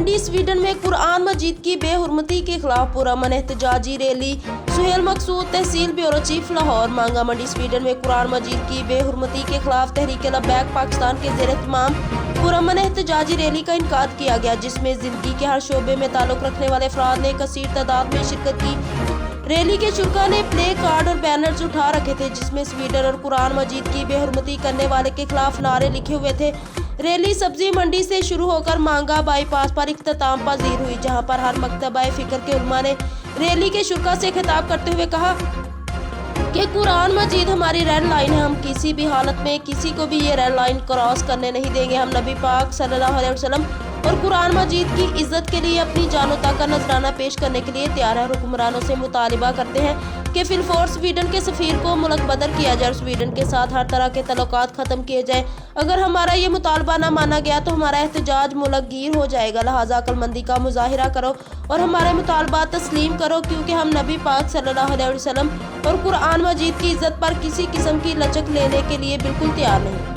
मंडी Sweden में कुरान मजीद की बेहुरमती के खिलाफ पुरअमन एहतजाजी रैली। सुहेल मकसूद, तहसील ब्यूरो चीफ, लाहौर। मांगा मंडी स्वीडन में कुरान मजीद की बेहुरमती के खिलाफ तहरीक लब्बैक पाकिस्तान के ज़ेर एहतमाम पुरअमन एहतजाजी रैली का इनकाद किया गया, जिसमें जिंदगी के हर शोबे में ताल्लुक रखने वाले अफराद ने कसीर तादाद में शिरकत की। रैली के शुरा ने प्ले कार्ड और बैनर्स उठा रखे थे, जिसमें स्वीडन और कुरान मजीद की बेहुरमती करने वाले के खिलाफ नारे लिखे हुए थे। रैली सब्जी मंडी से शुरू होकर मांगा बाईपास पर इख्तिताम पजीर हुई, जहां पर हर मकतबा फिक्र के उलमा ने रैली के शुरा से खिताब करते हुए कहा कि कुरान मजीद हमारी रेड लाइन है। हम किसी भी हालत में किसी को भी ये रेड लाइन क्रॉस करने नहीं देंगे। हम नबी पाक सल्लल्लाहु अलैहि वसल्लम और कुरान मजीद की इज्जत के लिए अपनी जानो तक का नजराना पेश करने के लिए तैयार है। हुक्मरानों से मुतालिबा करते हैं कि फिलफोर स्वीडन के सफीर को मुल्क बदर किया जाए और स्वीडन के साथ हर तरह के तल्लुकात ख़त्म किए जाए। अगर हमारा ये मुतालबा ना माना गया तो हमारा एहतजाज मुल्क गिर हो जाएगा। लिहाजा अक्लमंदी का मुजाहिरा करो और हमारे मुतालबा तस्लीम करो, क्योंकि हम नबी पाक सल्लल्लाहु अलैहि वसल्लम और कुरान मजीद की इज्जत पर किसी किस्म की लचक लेने के लिए बिल्कुल तैयार नहीं।